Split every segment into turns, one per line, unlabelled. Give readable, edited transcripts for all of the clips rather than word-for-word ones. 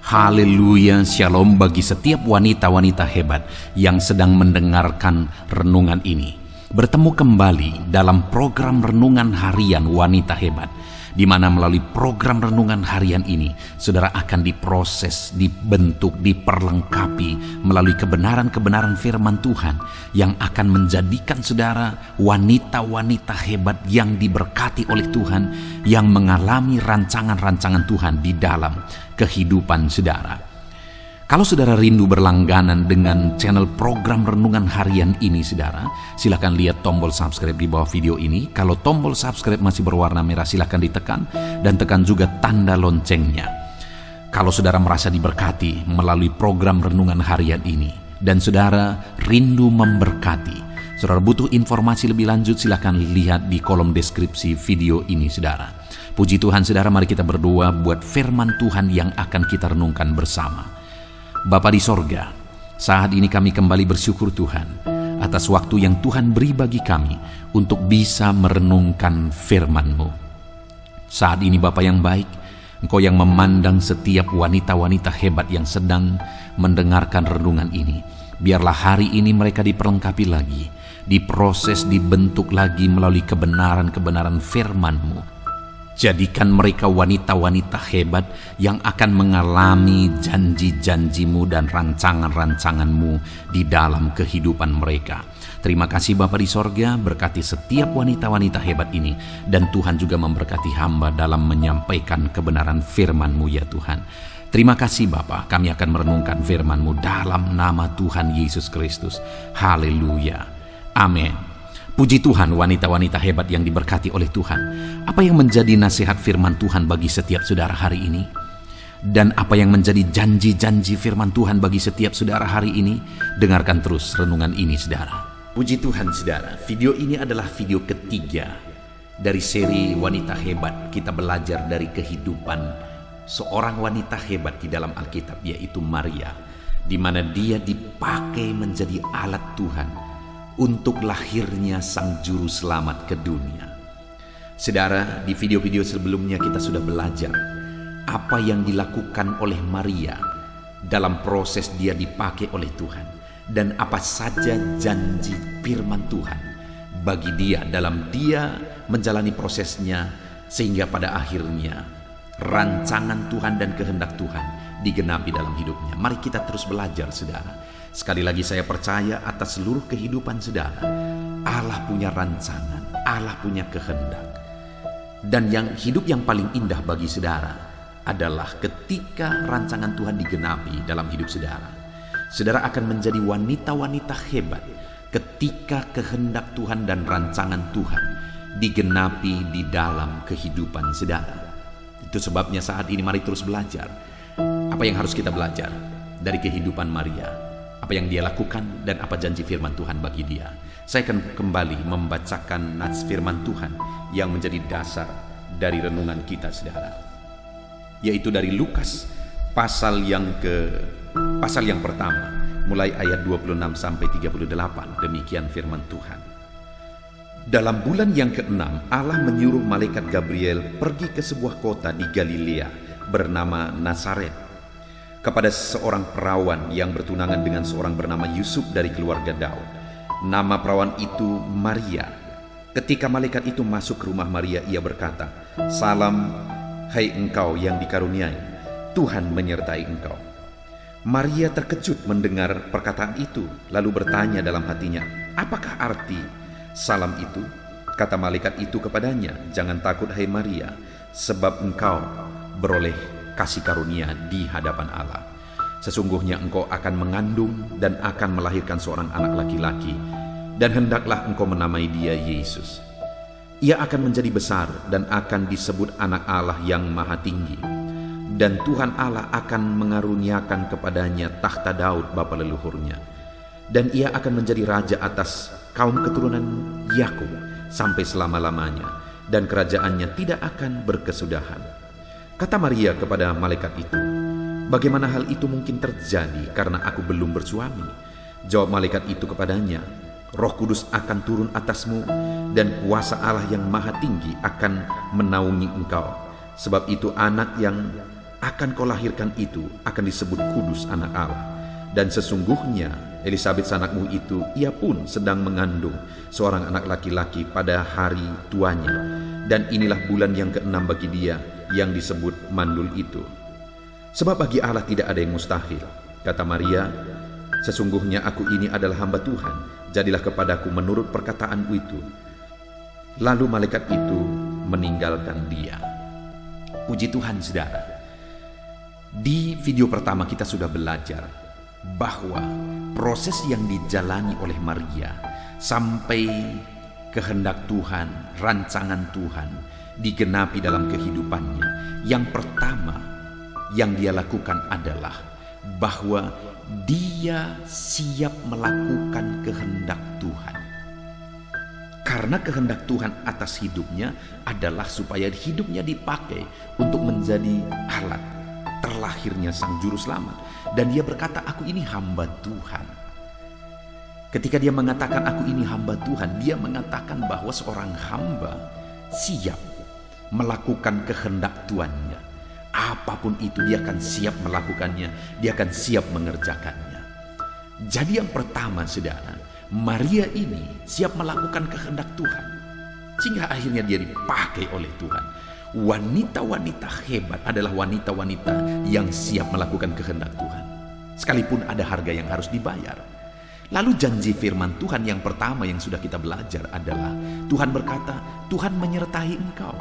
Haleluya, shalom bagi setiap wanita-wanita hebat yang sedang mendengarkan renungan ini. Bertemu kembali dalam program Renungan Harian Wanita Hebat, di mana melalui program Renungan Harian ini, saudara akan diproses, dibentuk, diperlengkapi melalui kebenaran-kebenaran firman Tuhan yang akan menjadikan saudara wanita-wanita hebat yang diberkati oleh Tuhan, yang mengalami rancangan-rancangan Tuhan di dalam kehidupan saudara. Kalau saudara rindu berlangganan dengan channel program Renungan Harian ini, saudara, silakan lihat tombol subscribe di bawah video ini. Kalau tombol subscribe masih berwarna merah, silakan ditekan dan tekan juga tanda loncengnya. Kalau saudara merasa diberkati melalui program Renungan Harian ini dan saudara rindu memberkati, saudara butuh informasi lebih lanjut, silakan lihat di kolom deskripsi video ini, saudara. Puji Tuhan, saudara, mari kita berdoa buat firman Tuhan yang akan kita renungkan bersama. Bapa di sorga, saat ini kami kembali bersyukur Tuhan atas waktu yang Tuhan beri bagi kami untuk bisa merenungkan firman-Mu. Saat ini Bapa yang baik, Engkau yang memandang setiap wanita-wanita hebat yang sedang mendengarkan renungan ini. Biarlah hari ini mereka diperlengkapi lagi, diproses, dibentuk lagi melalui kebenaran-kebenaran firman-Mu. Jadikan mereka wanita-wanita hebat yang akan mengalami janji-janji-Mu dan rancangan-rancangan-Mu di dalam kehidupan mereka. Terima kasih Bapa di sorga, berkati setiap wanita-wanita hebat ini, dan Tuhan juga memberkati hamba dalam menyampaikan kebenaran firman-Mu ya Tuhan. Terima kasih Bapa, kami akan merenungkan firman-Mu dalam nama Tuhan Yesus Kristus. Haleluya. Amin. Puji Tuhan, wanita-wanita hebat yang diberkati oleh Tuhan. Apa yang menjadi nasihat firman Tuhan bagi setiap saudara hari ini? Dan apa yang menjadi janji-janji firman Tuhan bagi setiap saudara hari ini? Dengarkan terus renungan ini, saudara. Puji Tuhan, saudara. Video ini adalah video ketiga dari seri Wanita Hebat. Kita belajar dari kehidupan seorang wanita hebat di dalam Alkitab, yaitu Maria, di mana dia dipakai menjadi alat Tuhan untuk lahirnya Sang Juru Selamat ke dunia. Saudara, di video-video sebelumnya kita sudah belajar apa yang dilakukan oleh Maria dalam proses dia dipakai oleh Tuhan, dan apa saja janji firman Tuhan bagi dia dalam dia menjalani prosesnya, sehingga pada akhirnya rancangan Tuhan dan kehendak Tuhan digenapi dalam hidupnya. Mari kita terus belajar, saudara. Sekali lagi saya percaya atas seluruh kehidupan saudara, Allah punya rancangan, Allah punya kehendak. Dan hidup yang paling indah bagi saudara adalah ketika rancangan Tuhan digenapi dalam hidup saudara. Saudara akan menjadi wanita-wanita hebat ketika kehendak Tuhan dan rancangan Tuhan digenapi di dalam kehidupan saudara. Itu sebabnya saat ini mari terus belajar. Apa yang harus kita belajar dari kehidupan Maria? Apa yang dia lakukan dan apa janji firman Tuhan bagi dia. Saya akan kembali membacakan nats firman Tuhan yang menjadi dasar dari renungan kita, saudara, yaitu dari Lukas pasal yang pertama, mulai ayat 26 sampai 38. Demikian firman Tuhan. Dalam bulan yang ke-6, Allah menyuruh malaikat Gabriel pergi ke sebuah kota di Galilea bernama Nazaret, kepada seorang perawan yang bertunangan dengan seorang bernama Yusuf dari keluarga Daud. Nama perawan itu Maria. Ketika malaikat itu masuk ke rumah Maria, ia berkata, "Salam, hai engkau yang dikaruniai, Tuhan menyertai engkau." Maria terkejut mendengar perkataan itu, lalu bertanya dalam hatinya, "Apakah arti salam itu?" Kata malaikat itu kepadanya, "Jangan takut hai Maria, sebab engkau beroleh kasih karunia di hadapan Allah. Sesungguhnya engkau akan mengandung dan akan melahirkan seorang anak laki-laki, dan hendaklah engkau menamai dia Yesus. Ia akan menjadi besar dan akan disebut anak Allah yang maha tinggi. Dan Tuhan Allah akan mengaruniakan kepadanya tahta Daud bapa leluhurnya. Dan ia akan menjadi raja atas kaum keturunan Yakub sampai selama-lamanya, dan kerajaannya tidak akan berkesudahan." Kata Maria kepada malaikat itu, "Bagaimana hal itu mungkin terjadi karena aku belum bersuami?" Jawab malaikat itu kepadanya, "Roh Kudus akan turun atasmu, dan kuasa Allah yang maha tinggi akan menaungi engkau. Sebab itu anak yang
akan kau lahirkan itu akan disebut kudus anak Allah. Dan sesungguhnya Elisabet sanakmu itu, ia pun sedang mengandung seorang anak laki-laki pada hari tuanya. Dan inilah bulan yang ke-6 bagi dia yang disebut mandul itu. Sebab bagi Allah tidak ada yang mustahil. Kata Maria, sesungguhnya aku ini adalah hamba Tuhan, jadilah kepadaku menurut perkataanmu itu. Lalu malaikat itu meninggalkan dia. Puji Tuhan saudara. Di video pertama kita sudah belajar bahwa proses yang dijalani oleh Maria sampai kehendak Tuhan, rancangan Tuhan digenapi dalam kehidupannya. Yang pertama yang dia lakukan adalah bahwa dia siap melakukan kehendak Tuhan. Karena kehendak Tuhan atas hidupnya adalah supaya hidupnya dipakai untuk menjadi alat terlahirnya Sang Juru Selamat. Dan dia berkata, aku ini hamba Tuhan. Ketika dia mengatakan aku ini hamba Tuhan, dia mengatakan bahwa seorang hamba siap melakukan kehendak Tuannya. Apapun itu dia akan siap melakukannya, dia akan siap mengerjakannya. Jadi yang pertama saudara, Maria ini siap melakukan kehendak Tuhan, sehingga akhirnya dia dipakai oleh Tuhan. Wanita-wanita hebat adalah wanita-wanita yang siap melakukan kehendak Tuhan, sekalipun ada harga yang harus dibayar. Lalu janji firman Tuhan yang pertama yang sudah kita belajar adalah Tuhan berkata, Tuhan menyertai engkau.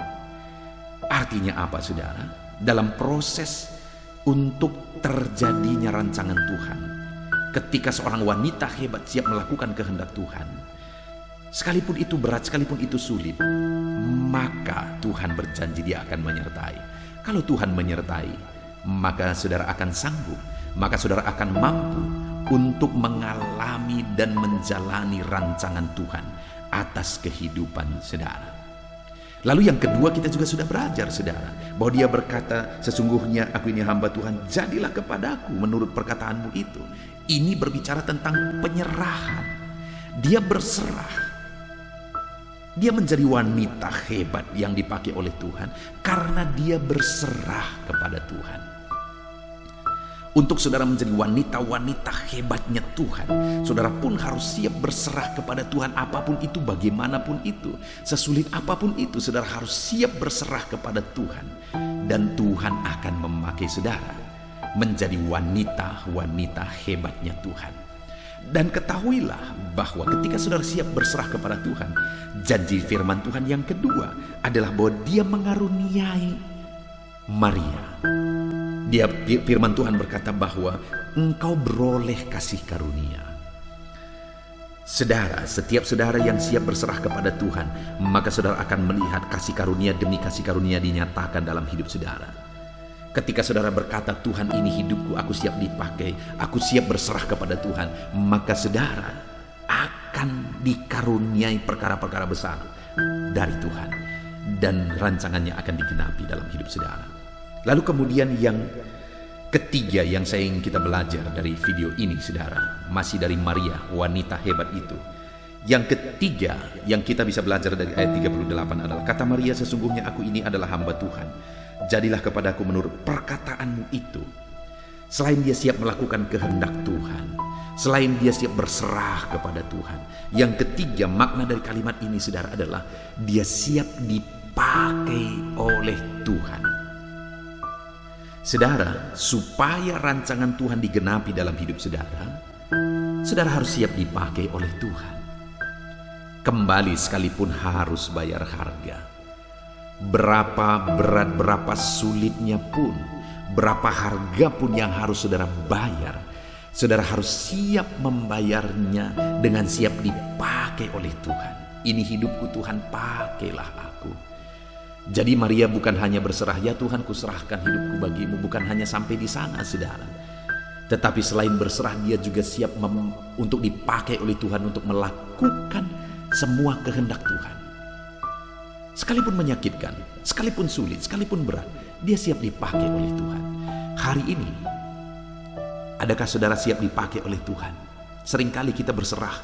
Artinya apa saudara? Dalam proses untuk terjadinya rancangan Tuhan, ketika seorang wanita hebat siap melakukan kehendak Tuhan, sekalipun itu berat, sekalipun itu sulit, maka Tuhan berjanji dia akan menyertai. Kalau Tuhan menyertai, maka saudara akan sanggup, maka saudara akan mampu untuk mengalami dan menjalani rancangan Tuhan atas kehidupan saudara. Lalu yang kedua kita juga sudah belajar saudara, bahwa dia berkata, sesungguhnya aku ini hamba Tuhan, jadilah kepadaku menurut perkataanmu itu. Ini berbicara tentang penyerahan. Dia berserah. Dia menjadi wanita hebat yang dipakai oleh Tuhan karena dia berserah kepada Tuhan. Untuk saudara menjadi wanita-wanita hebatnya Tuhan, saudara pun harus siap berserah kepada Tuhan apapun itu, bagaimanapun itu, sesulit apapun itu, saudara harus siap berserah kepada Tuhan. Dan Tuhan akan memakai saudara menjadi wanita-wanita hebatnya Tuhan. Dan ketahuilah bahwa ketika saudara siap berserah kepada Tuhan, janji firman Tuhan yang kedua adalah bahwa dia mengaruniai Maria. Firman Tuhan berkata bahwa engkau beroleh kasih karunia. Saudara, setiap saudara yang siap berserah kepada Tuhan, maka saudara akan melihat kasih karunia demi kasih karunia dinyatakan dalam hidup saudara. Ketika saudara berkata, Tuhan ini hidupku, aku siap dipakai, aku siap berserah kepada Tuhan, maka saudara akan dikaruniai perkara-perkara besar dari Tuhan. Dan rancangannya akan digenapi dalam hidup saudara. Lalu kemudian yang ketiga yang saya ingin kita belajar dari video ini saudara, masih dari Maria, wanita hebat itu. Yang ketiga yang kita bisa belajar dari ayat 38 adalah, kata Maria, sesungguhnya aku ini adalah hamba Tuhan, jadilah kepadaku menurut perkataanmu itu. Selain dia siap melakukan kehendak Tuhan, selain dia siap berserah kepada Tuhan, yang ketiga makna dari kalimat ini saudara adalah dia siap dipakai oleh Tuhan. Saudara, supaya rancangan Tuhan digenapi dalam hidup saudara, saudara harus siap dipakai oleh Tuhan. Kembali sekalipun harus bayar harga. Berapa berat, berapa sulitnya pun, berapa harga pun yang harus saudara bayar, saudara harus siap membayarnya dengan siap dipakai oleh Tuhan. Ini hidupku Tuhan, pakailah aku. Jadi Maria bukan hanya berserah, ya Tuhan kuserahkan hidupku bagimu, bukan hanya sampai di sana saudara. Tetapi selain berserah, dia juga siap untuk dipakai oleh Tuhan untuk melakukan semua kehendak Tuhan. Sekalipun menyakitkan, sekalipun sulit, sekalipun berat, dia siap dipakai oleh Tuhan. Hari ini, adakah saudara siap dipakai oleh Tuhan? Seringkali kita berserah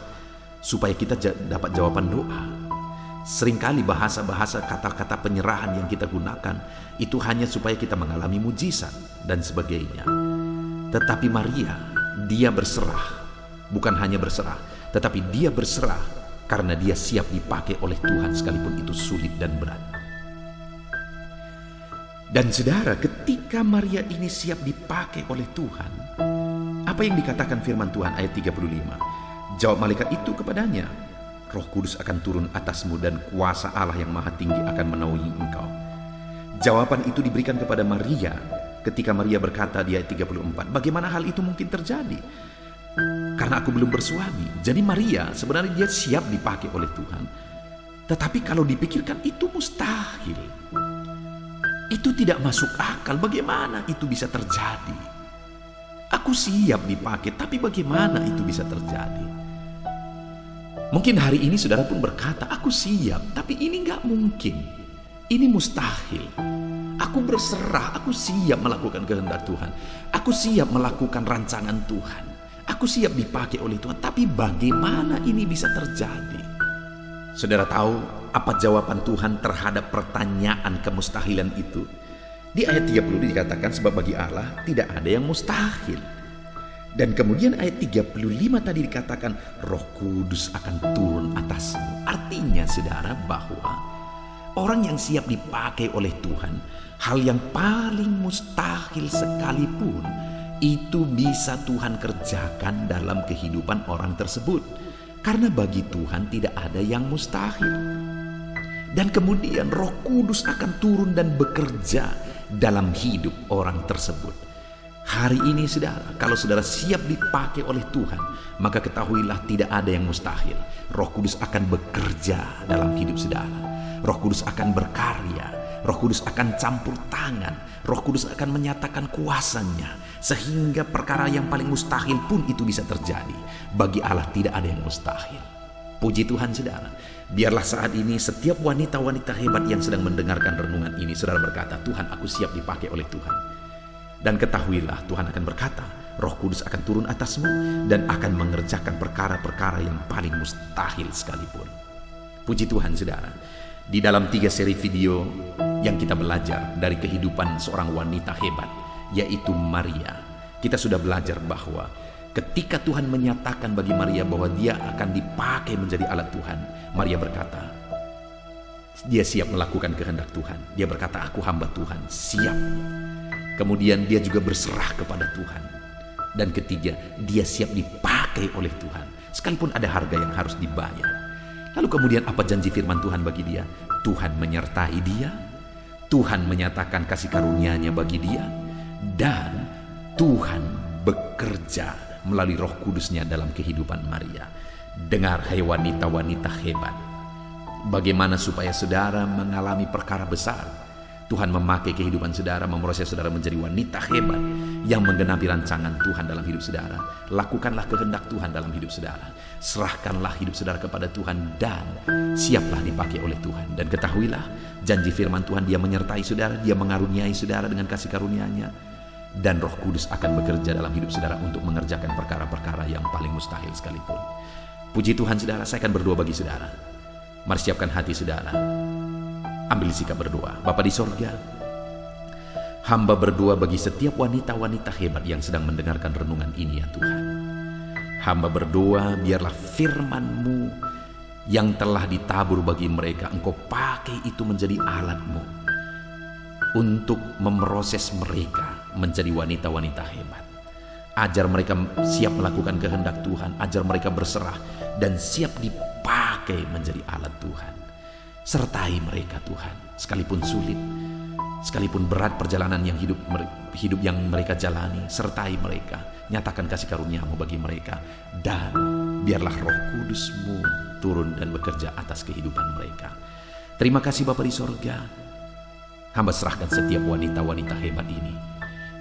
supaya kita dapat jawaban doa. Seringkali bahasa-bahasa kata-kata penyerahan yang kita gunakan itu hanya supaya kita mengalami mujizat dan sebagainya. Tetapi Maria, dia berserah. Bukan hanya berserah, tetapi dia berserah karena dia siap dipakai oleh Tuhan sekalipun itu sulit dan berat. Dan saudara, ketika Maria ini siap dipakai oleh Tuhan, apa yang dikatakan firman Tuhan ayat 35? Jawab malaikat itu kepadanya, Roh Kudus akan turun atasmu dan kuasa Allah yang Maha Tinggi akan menaungi engkau. Jawaban itu diberikan kepada Maria ketika Maria berkata di ayat 34, bagaimana hal itu mungkin terjadi? Karena aku belum bersuami. Jadi Maria sebenarnya dia siap dipakai oleh Tuhan. Tetapi kalau dipikirkan itu mustahil. Itu tidak masuk akal. Bagaimana itu bisa terjadi? Aku siap dipakai, tapi bagaimana itu bisa terjadi? Mungkin hari ini saudara pun berkata, aku siap, tapi ini gak mungkin. Ini mustahil. Aku berserah, aku siap melakukan kehendak Tuhan. Aku siap melakukan rancangan Tuhan. Aku siap dipakai oleh Tuhan, tapi bagaimana ini bisa terjadi? Saudara tahu apa jawaban Tuhan terhadap pertanyaan kemustahilan itu? Di ayat 30 dikatakan, sebab bagi Allah tidak ada yang mustahil. Dan kemudian ayat 35 tadi dikatakan Roh Kudus akan turun atasmu. Artinya saudara bahwa orang yang siap dipakai oleh Tuhan, hal yang paling mustahil sekalipun itu bisa Tuhan kerjakan dalam kehidupan orang tersebut. Karena bagi Tuhan tidak ada yang mustahil. Dan kemudian Roh Kudus akan turun dan bekerja dalam hidup orang tersebut. Hari ini saudara, kalau saudara siap dipakai oleh Tuhan, maka ketahuilah tidak ada yang mustahil. Roh Kudus akan bekerja dalam hidup saudara. Roh Kudus akan berkarya. Roh Kudus akan campur tangan. Roh Kudus akan menyatakan kuasanya. Sehingga perkara yang paling mustahil pun itu bisa terjadi. Bagi Allah tidak ada yang mustahil. Puji Tuhan saudara. Biarlah saat ini setiap wanita-wanita hebat yang sedang mendengarkan renungan ini, saudara berkata, Tuhan, aku siap dipakai oleh Tuhan. Dan ketahuilah Tuhan akan berkata, Roh Kudus akan turun atasmu dan akan mengerjakan perkara-perkara yang paling mustahil sekalipun. Puji Tuhan saudara. Di dalam 3 seri video yang kita belajar dari kehidupan seorang wanita hebat, yaitu Maria, kita sudah belajar bahwa ketika Tuhan menyatakan bagi Maria bahwa dia akan dipakai menjadi alat Tuhan, Maria berkata, dia siap melakukan kehendak Tuhan. Dia berkata, aku hamba Tuhan, siap. Kemudian dia juga berserah kepada Tuhan. Dan ketiga, dia siap dipakai oleh Tuhan. Sekalipun ada harga yang harus dibayar. Lalu kemudian apa janji firman Tuhan bagi dia? Tuhan menyertai dia. Tuhan menyatakan kasih karunia-Nya bagi dia. Dan Tuhan bekerja melalui Roh Kudus-Nya dalam kehidupan Maria. Dengar hai wanita-wanita hebat. Bagaimana supaya saudara mengalami perkara besar? Tuhan memakai kehidupan saudara, memproses saudara menjadi wanita hebat yang menggenapi rancangan Tuhan dalam hidup saudara. Lakukanlah kehendak Tuhan dalam hidup saudara. Serahkanlah hidup saudara kepada Tuhan dan siaplah dipakai oleh Tuhan. Dan ketahuilah janji firman Tuhan, dia menyertai saudara, dia mengaruniai saudara dengan kasih karunia-Nya. Dan Roh Kudus akan bekerja dalam hidup saudara untuk mengerjakan perkara-perkara yang paling mustahil sekalipun. Puji Tuhan saudara, saya akan berdoa bagi saudara. Mari siapkan hati saudara. Ambil sikap berdoa. Bapa di sorga, hamba berdoa bagi setiap wanita-wanita hebat yang sedang mendengarkan renungan ini ya Tuhan. Hamba berdoa biarlah firman-Mu yang telah ditabur bagi mereka, Engkau pakai itu menjadi alat-Mu untuk memproses mereka menjadi wanita-wanita hebat. Ajar mereka siap melakukan kehendak Tuhan, ajar mereka berserah dan siap dipakai menjadi alat Tuhan. Sertai mereka Tuhan, sekalipun sulit, sekalipun berat perjalanan yang hidup yang mereka jalani, sertai mereka, nyatakan kasih karunia-Mu bagi mereka, dan biarlah Roh Kudus-Mu turun dan bekerja atas kehidupan mereka. Terima kasih Bapa di sorga. Hamba serahkan setiap wanita-wanita hebat ini.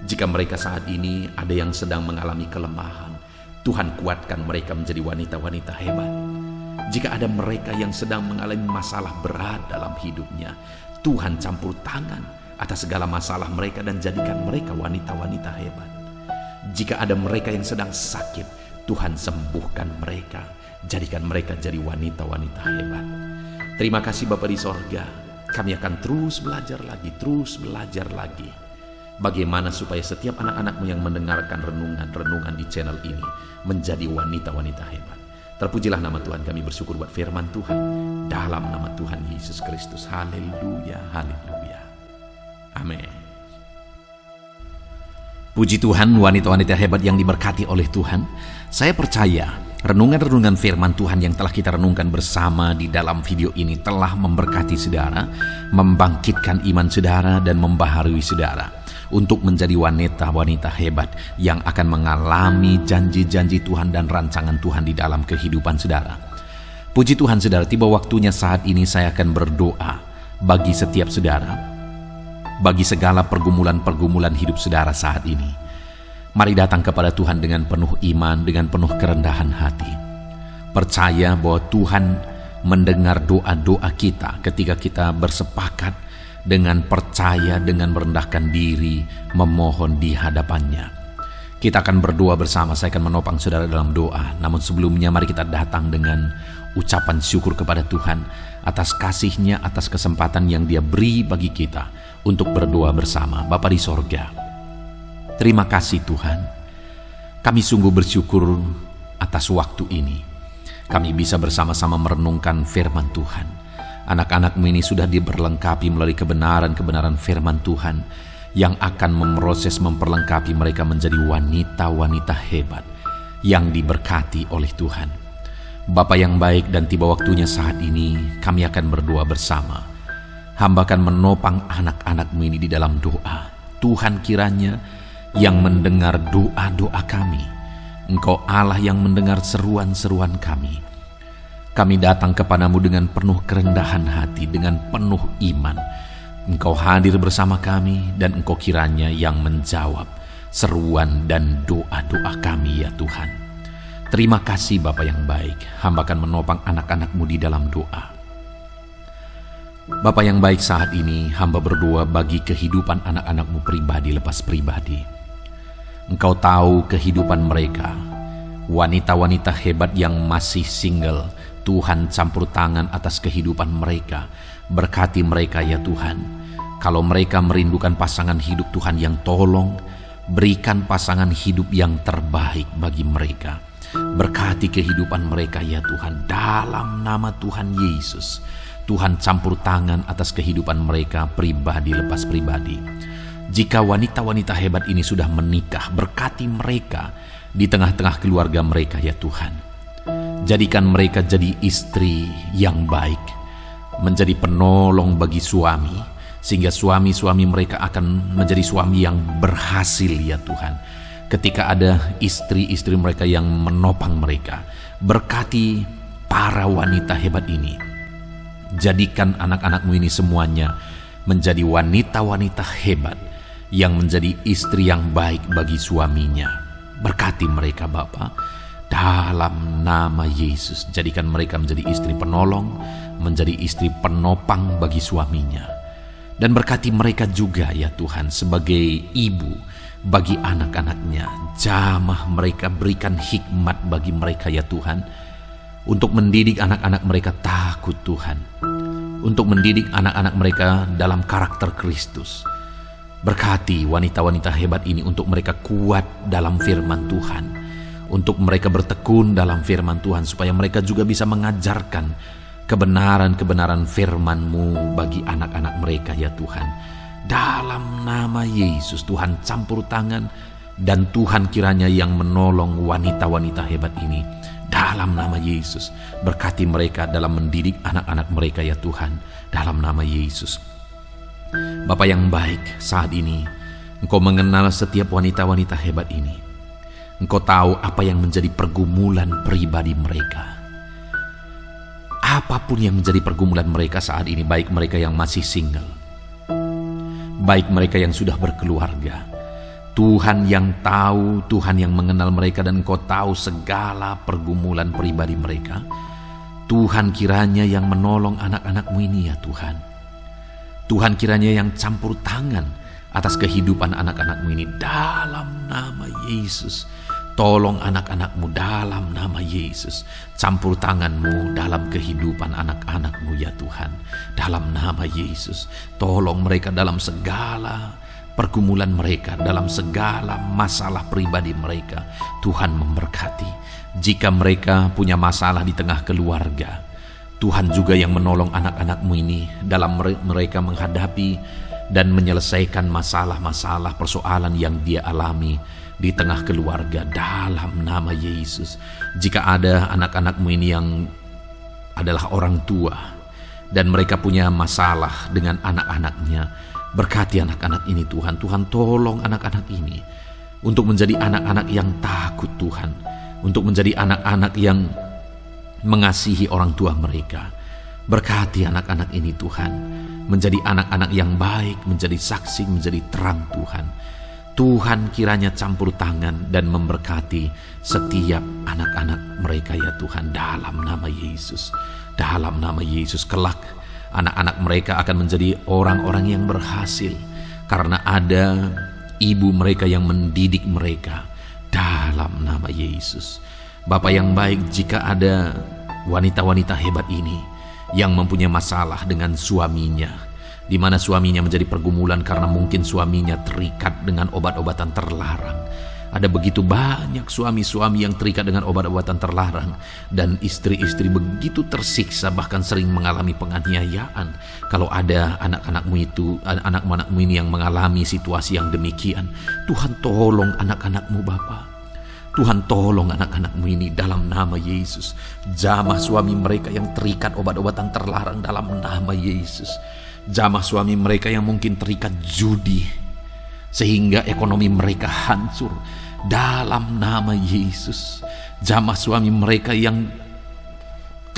Jika mereka saat ini ada yang sedang mengalami kelemahan, Tuhan kuatkan mereka menjadi wanita-wanita hebat. Jika ada mereka yang sedang mengalami masalah berat dalam hidupnya, Tuhan campur tangan atas segala masalah mereka dan jadikan mereka wanita-wanita hebat. Jika ada mereka yang sedang sakit, Tuhan sembuhkan mereka, jadikan mereka jadi wanita-wanita hebat.
Terima kasih Bapa di sorga. Kami akan terus belajar lagi. Bagaimana supaya setiap anak-anak-Mu yang mendengarkan renungan-renungan di channel ini menjadi wanita-wanita hebat. Terpujilah nama Tuhan, kami bersyukur buat firman Tuhan. Dalam nama Tuhan Yesus Kristus. Haleluya, haleluya. Amin. Puji Tuhan, wanita-wanita hebat yang diberkati oleh Tuhan. Saya percaya renungan-renungan firman Tuhan yang telah kita renungkan bersama di dalam video ini telah memberkati saudara, membangkitkan iman saudara, dan membaharui saudara untuk menjadi wanita-wanita hebat yang akan mengalami janji-janji Tuhan dan rancangan Tuhan di dalam kehidupan saudara. Puji Tuhan saudara, tiba waktunya saat ini saya akan berdoa bagi setiap saudara, bagi segala pergumulan-pergumulan hidup saudara saat ini. Mari datang kepada Tuhan dengan penuh iman, dengan penuh kerendahan hati. Percaya bahwa Tuhan mendengar doa-doa kita ketika kita bersepakat dengan percaya, dengan merendahkan diri, memohon di hadapannya. Kita akan berdoa bersama, saya akan menopang saudara dalam doa. Namun sebelumnya mari kita datang dengan ucapan syukur kepada Tuhan atas kasih-Nya, atas kesempatan yang Dia beri bagi kita untuk berdoa bersama. Bapa di sorga, terima kasih Tuhan. Kami sungguh bersyukur atas waktu ini. Kami bisa bersama-sama merenungkan firman Tuhan. Anak-anak-Mu ini sudah diberlengkapi melalui kebenaran-kebenaran firman Tuhan yang akan memperlengkapi mereka menjadi wanita-wanita hebat yang diberkati oleh Tuhan. Bapa yang baik, dan tiba waktunya saat ini kami akan berdoa bersama. Hamba akan menopang anak-anak-Mu ini di dalam doa. Tuhan kiranya yang mendengar doa-doa kami. Engkau Allah yang mendengar seruan-seruan kami. Kami datang kepadamu dengan penuh kerendahan hati, dengan penuh iman. Engkau hadir bersama kami, dan Engkau kiranya yang menjawab seruan dan doa-doa kami ya Tuhan. Terima kasih Bapa yang baik. Hamba akan menopang anak-anak-Mu di dalam doa. Bapa yang baik, saat ini hamba berdoa bagi kehidupan anak-anak-Mu pribadi lepas pribadi. Engkau tahu kehidupan mereka, wanita-wanita hebat yang masih single. Tuhan campur tangan atas kehidupan mereka. Berkati mereka ya Tuhan. Kalau mereka merindukan pasangan hidup, Tuhan yang tolong berikan pasangan hidup yang terbaik bagi mereka. Berkati kehidupan mereka ya Tuhan. Dalam nama Tuhan Yesus, Tuhan campur tangan atas kehidupan mereka pribadi lepas pribadi. Jika wanita-wanita hebat ini sudah menikah, berkati mereka di tengah-tengah keluarga mereka ya Tuhan. Jadikan mereka jadi istri yang baik, menjadi penolong bagi suami, sehingga suami-suami mereka akan menjadi suami yang berhasil ya Tuhan. Ketika ada istri-istri mereka yang menopang mereka, berkati para wanita hebat ini. Jadikan anak-anak-Mu ini semuanya menjadi wanita-wanita hebat yang menjadi istri yang baik bagi suaminya. Berkati mereka Bapa. Dalam nama Yesus, jadikan mereka menjadi istri penolong, menjadi istri penopang bagi suaminya. Dan berkati mereka juga ya Tuhan sebagai ibu bagi anak-anaknya. Jamah mereka, berikan hikmat bagi mereka ya Tuhan, untuk mendidik anak-anak mereka takut Tuhan, untuk mendidik anak-anak mereka dalam karakter Kristus. Berkati wanita-wanita hebat ini untuk mereka kuat dalam firman Tuhan, untuk mereka bertekun dalam firman Tuhan, supaya mereka juga bisa mengajarkan kebenaran-kebenaran firman-Mu bagi anak-anak mereka ya Tuhan. Dalam nama Yesus, Tuhan campur tangan, dan Tuhan kiranya yang menolong wanita-wanita hebat ini. Dalam nama Yesus, berkati mereka dalam mendidik anak-anak mereka ya Tuhan. Dalam nama Yesus. Bapa yang baik, saat ini Engkau mengenal setiap wanita-wanita hebat ini. Engkau tahu apa yang menjadi pergumulan pribadi mereka. Apapun yang menjadi pergumulan mereka saat ini, baik mereka yang masih single, baik mereka yang sudah berkeluarga, Tuhan yang tahu, Tuhan yang mengenal mereka, dan Engkau tahu segala pergumulan pribadi mereka. Tuhan kiranya yang menolong anak-anak-Mu ini ya Tuhan. Tuhan kiranya yang campur tangan atas kehidupan anak-anak-Mu ini. Dalam nama Yesus, Tolong anak-anak-Mu dalam nama Yesus. Campur tangan-Mu dalam kehidupan anak-anak-Mu ya Tuhan. Dalam nama Yesus. Tolong mereka dalam segala pergumulan mereka, dalam segala masalah pribadi mereka. Tuhan memberkati. Jika mereka punya masalah di tengah keluarga, Tuhan juga yang menolong anak-anak-Mu ini dalam mereka menghadapi dan menyelesaikan masalah-masalah persoalan yang dia alami di tengah keluarga dalam nama Yesus. Jika ada anak-anak-Mu ini yang adalah orang tua dan mereka punya masalah dengan anak-anaknya, berkati anak-anak ini Tuhan. Tuhan tolong anak-anak ini untuk menjadi anak-anak yang takut Tuhan, untuk menjadi anak-anak yang mengasihi orang tua mereka. Berkati anak-anak ini Tuhan, menjadi anak-anak yang baik, menjadi saksi, menjadi terang Tuhan. Tuhan kiranya campur tangan dan memberkati setiap anak-anak mereka ya Tuhan, dalam nama Yesus. Dalam nama Yesus, kelak anak-anak mereka akan menjadi orang-orang yang berhasil karena ada ibu mereka yang mendidik mereka, dalam nama Yesus. Bapa yang baik, jika ada wanita-wanita hebat ini yang mempunyai masalah dengan suaminya, di mana suaminya menjadi pergumulan karena mungkin suaminya terikat dengan obat-obatan terlarang. Ada begitu banyak suami-suami yang terikat dengan obat-obatan terlarang, dan istri-istri begitu tersiksa, bahkan sering mengalami penganiayaan. Kalau ada anak-anakmu ini yang mengalami situasi yang demikian, Tuhan tolong anak-anakmu Bapa. Tuhan tolong anak-anak-Mu ini dalam nama Yesus. Jamah suami mereka yang terikat obat-obatan terlarang dalam nama Yesus. Jamah suami mereka yang mungkin terikat judi sehingga ekonomi mereka hancur dalam nama Yesus. Jamah suami mereka yang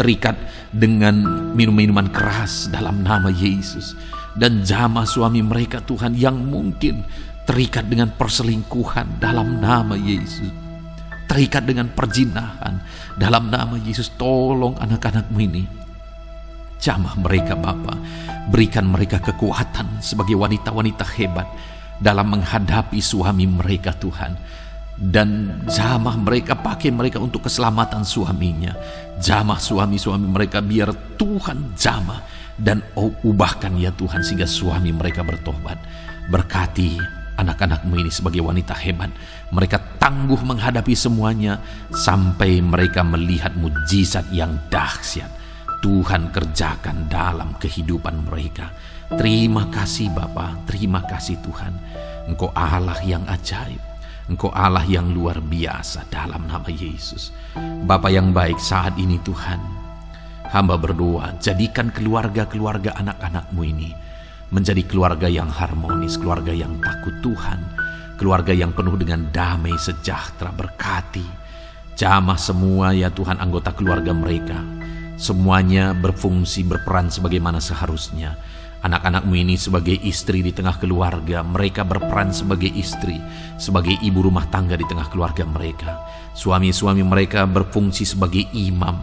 terikat dengan minum-minuman keras dalam nama Yesus. Dan jamah suami mereka Tuhan yang mungkin terikat dengan perselingkuhan dalam nama Yesus, terikat dengan perzinahan dalam nama Yesus. Tolong anak-anak-Mu ini, jamah mereka Bapa. Berikan mereka kekuatan sebagai wanita-wanita hebat dalam menghadapi suami mereka Tuhan. Dan jamah mereka, pakai mereka untuk keselamatan suaminya. Jamah suami-suami mereka, biar Tuhan jamah dan ubahkan ya Tuhan sehingga suami mereka bertobat. Berkati anak-anak-Mu ini sebagai wanita hebat. Mereka tangguh menghadapi semuanya sampai mereka melihat mujizat yang dahsyat Tuhan kerjakan dalam kehidupan mereka. Terima kasih Bapa, terima kasih Tuhan. Engkau Allah yang ajaib, Engkau Allah yang luar biasa dalam nama Yesus. Bapa yang baik, saat ini Tuhan, hamba berdoa, jadikan keluarga-keluarga anak-anak-Mu ini menjadi keluarga yang harmonis, keluarga yang takut Tuhan, keluarga yang penuh dengan damai sejahtera. Berkati jamah semua ya Tuhan, anggota keluarga mereka, semuanya berfungsi, berperan sebagaimana seharusnya. Anak-anak-Mu ini sebagai istri di tengah keluarga, mereka berperan sebagai istri, sebagai ibu rumah tangga di tengah keluarga mereka. Suami-suami mereka berfungsi sebagai imam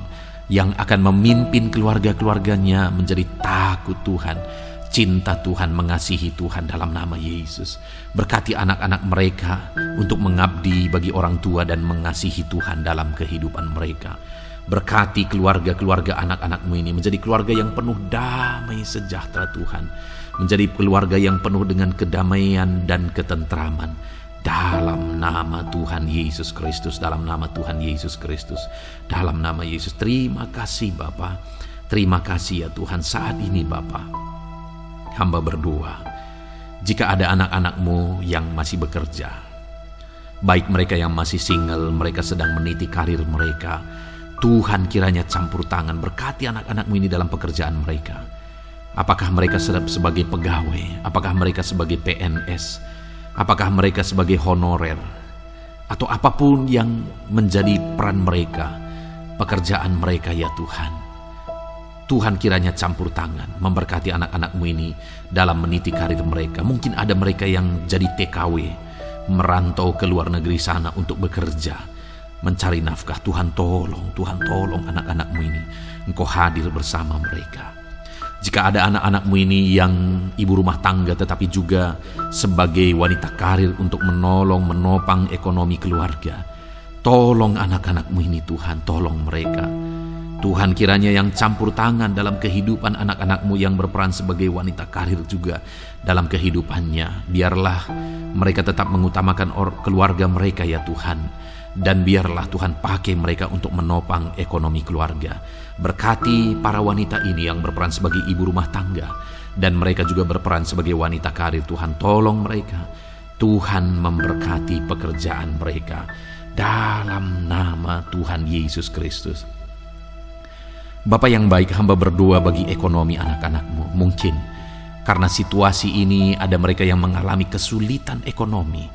yang akan memimpin keluarga-keluarganya menjadi takut Tuhan, cinta Tuhan, mengasihi Tuhan dalam nama Yesus. Berkati anak-anak mereka untuk mengabdi bagi orang tua dan mengasihi Tuhan dalam kehidupan mereka. Berkati keluarga-keluarga anak-anak-Mu ini menjadi keluarga yang penuh damai sejahtera Tuhan, menjadi keluarga yang penuh dengan kedamaian dan ketentraman dalam nama Tuhan Yesus Kristus, dalam nama Tuhan Yesus Kristus, dalam nama Yesus. Terima kasih Bapa, terima kasih ya Tuhan. Saat ini Bapa, hamba berdoa, jika ada anak-anak-Mu yang masih bekerja, baik mereka yang masih single, mereka sedang meniti karir mereka, Tuhan kiranya campur tangan, berkati anak-anak-Mu ini dalam pekerjaan mereka. Apakah mereka sebagai pegawai, apakah mereka sebagai PNS, apakah mereka sebagai honorer, atau apapun yang menjadi peran mereka, pekerjaan mereka ya Tuhan. Tuhan kiranya campur tangan, memberkati anak-anak-Mu ini dalam meniti karir mereka. Mungkin ada mereka yang jadi TKW, merantau ke luar negeri sana untuk bekerja, mencari nafkah. Tuhan tolong anak-anak-Mu ini. Engkau hadir bersama mereka. Jika ada anak-anak-Mu ini yang ibu rumah tangga tetapi juga sebagai wanita karir untuk menopang ekonomi keluarga, Tolong anak-anak-Mu ini Tuhan, tolong mereka. Tuhan, kiranya yang campur tangan dalam kehidupan anak-anak-Mu yang berperan sebagai wanita karir juga dalam kehidupannya. Biarlah mereka tetap mengutamakan keluarga mereka ya Tuhan. Dan biarlah Tuhan pakai mereka untuk menopang ekonomi keluarga. Berkati para wanita ini yang berperan sebagai ibu rumah tangga. Dan mereka juga berperan sebagai wanita karir. Tuhan, tolong mereka. Tuhan memberkati pekerjaan mereka. Dalam nama Tuhan Yesus Kristus. Bapa yang baik, hamba berdoa bagi ekonomi anak-anak-Mu. Mungkin karena situasi ini ada mereka yang mengalami kesulitan ekonomi.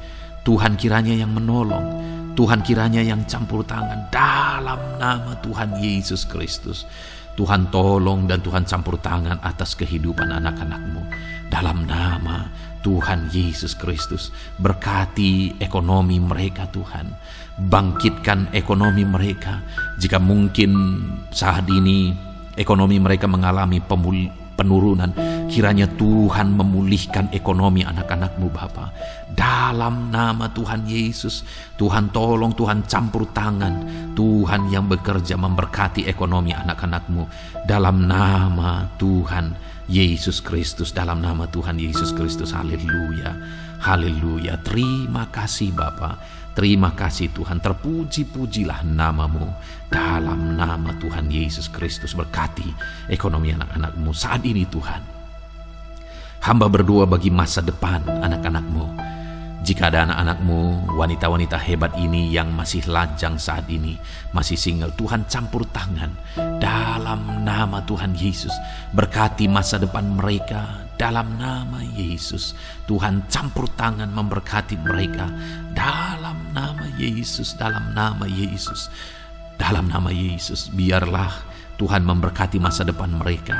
Tuhan kiranya yang menolong. Tuhan kiranya yang campur tangan dalam nama Tuhan Yesus Kristus. Tuhan tolong dan Tuhan campur tangan atas kehidupan anak-anak-Mu. Dalam nama Tuhan Yesus Kristus, berkati ekonomi mereka Tuhan. Bangkitkan ekonomi mereka. Jika mungkin saat ini ekonomi mereka mengalami penurunan, kiranya Tuhan memulihkan ekonomi anak-anak-Mu Bapa. Dalam nama Tuhan Yesus, Tuhan tolong, Tuhan campur tangan. Tuhan yang bekerja memberkati ekonomi anak-anak-Mu. Dalam nama Tuhan Yesus Kristus, dalam nama Tuhan Yesus Kristus. Haleluya, haleluya. Terima kasih Bapa. Terima kasih Tuhan, terpuji-pujilah nama-Mu. Dalam nama Tuhan Yesus Kristus, berkati ekonomi anak-anak-Mu saat ini Tuhan. Hamba berdoa bagi masa depan anak-anak-Mu. Jika ada anak-anak-Mu, wanita-wanita hebat ini yang masih lajang saat ini, masih single, Tuhan campur tangan. Dalam nama Tuhan Yesus, berkati masa depan mereka. Dalam nama Yesus, Tuhan campur tangan memberkati mereka. Dalam nama Yesus, dalam nama Yesus, dalam nama Yesus, biarlah Tuhan memberkati masa depan mereka.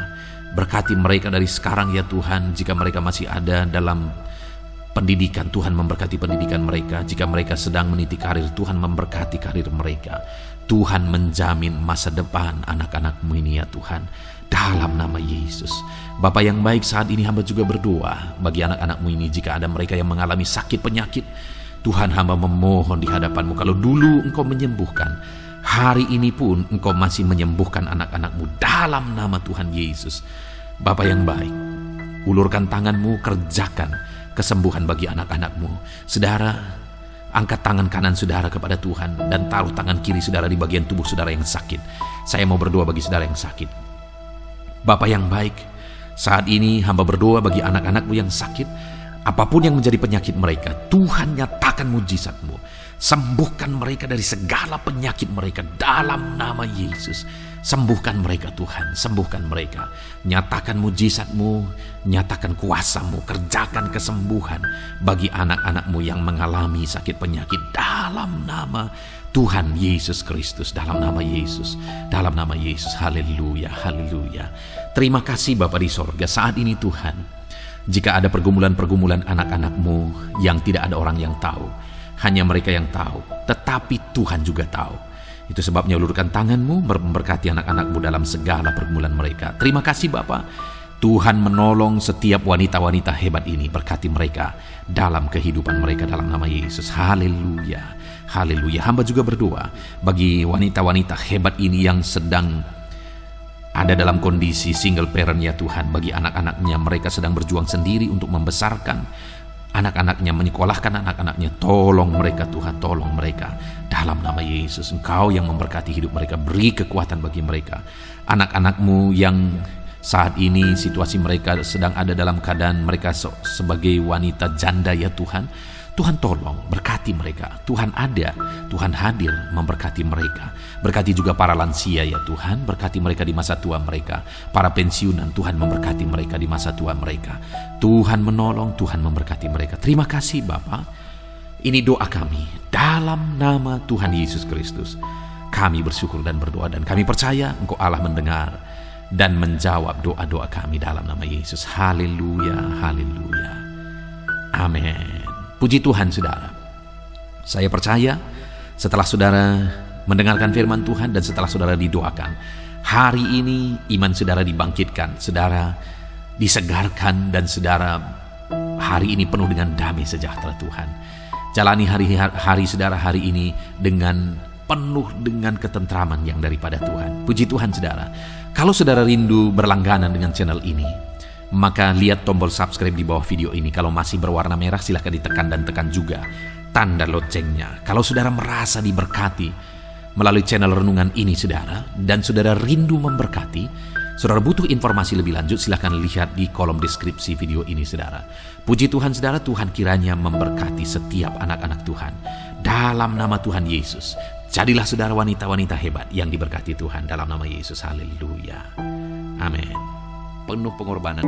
Berkati mereka dari sekarang ya Tuhan. Jika mereka masih ada dalam pendidikan, Tuhan memberkati pendidikan mereka. Jika mereka sedang meniti karir, Tuhan memberkati karir mereka. Tuhan menjamin masa depan anak-anak-Mu ini ya Tuhan. Dalam nama Yesus. Bapa yang baik, saat ini hamba juga berdoa bagi anak-anak-Mu ini. Jika ada mereka yang mengalami sakit penyakit, Tuhan, hamba memohon di hadapan-Mu. Kalau dulu Engkau menyembuhkan, hari ini pun Engkau masih menyembuhkan anak-anak-Mu. Dalam nama Tuhan Yesus. Bapa yang baik, ulurkan tangan-Mu, kerjakan kesembuhan bagi anak-anak-Mu. Saudara, angkat tangan kanan saudara kepada Tuhan dan taruh tangan kiri saudara di bagian tubuh saudara yang sakit. Saya mau berdoa bagi saudara yang sakit. Bapa yang baik, saat ini hamba berdoa bagi anak-anak-Mu yang sakit. Apapun yang menjadi penyakit mereka, Tuhan nyatakan mujizat-Mu. Sembuhkan mereka dari segala penyakit mereka dalam nama Yesus. Sembuhkan mereka Tuhan, sembuhkan mereka. Nyatakan mujizat-Mu, nyatakan kuasa-Mu, kerjakan kesembuhan bagi anak-anak-Mu yang mengalami sakit penyakit dalam nama Tuhan Yesus Kristus. Dalam nama Yesus, dalam nama Yesus. Haleluya, haleluya. Terima kasih Bapa di sorga. Saat ini Tuhan, jika ada pergumulan-pergumulan anak-anak-Mu yang tidak ada orang yang tahu, hanya mereka yang tahu, tetapi Tuhan juga tahu. Itu sebabnya ulurkan tangan-Mu, memberkati anak-anak-Mu dalam segala pergumulan mereka. Terima kasih Bapa. Tuhan menolong setiap wanita-wanita hebat ini. Berkati mereka dalam kehidupan mereka dalam nama Yesus. Haleluya, haleluya. Hamba juga berdoa bagi wanita-wanita hebat ini yang sedang ada dalam kondisi single parent ya Tuhan. Bagi anak-anaknya, mereka sedang berjuang sendiri untuk membesarkan anak-anaknya, menyekolahkan anak-anaknya. Tolong mereka Tuhan, tolong mereka dalam nama Yesus. Engkau yang memberkati hidup mereka, beri kekuatan bagi mereka. Anak-anak-Mu yang saat ini situasi mereka sedang ada dalam keadaan mereka sebagai wanita janda ya Tuhan. Tuhan tolong berkati mereka. Tuhan ada, Tuhan hadir memberkati mereka. Berkati juga para lansia ya Tuhan. Berkati mereka di masa tua mereka. Para pensiunan, Tuhan memberkati mereka di masa tua mereka. Tuhan menolong, Tuhan memberkati mereka. Terima kasih Bapa. Ini doa kami dalam nama Tuhan Yesus Kristus. Kami bersyukur dan berdoa, dan kami percaya Engkau Allah mendengar dan menjawab doa-doa kami dalam nama Yesus. Haleluya, haleluya. Amin. Puji Tuhan saudara. Saya percaya setelah saudara mendengarkan firman Tuhan dan setelah saudara didoakan, hari ini iman saudara dibangkitkan, saudara disegarkan, dan saudara hari ini penuh dengan damai sejahtera Tuhan. Jalani hari saudara hari ini dengan penuh dengan ketentraman yang daripada Tuhan. Puji Tuhan saudara. Kalau saudara rindu berlangganan dengan channel ini, maka lihat tombol subscribe di bawah video ini. Kalau masih berwarna merah silahkan ditekan dan tekan juga tanda loncengnya. Kalau saudara merasa diberkati melalui channel renungan ini saudara, dan saudara rindu memberkati, saudara butuh informasi lebih lanjut, silahkan lihat di kolom deskripsi video ini saudara. Puji Tuhan saudara, Tuhan kiranya memberkati setiap anak-anak Tuhan. Dalam nama Tuhan Yesus, jadilah saudara wanita-wanita hebat yang diberkati Tuhan dalam nama Yesus. Haleluya. Amin. Penuh pengorbanan.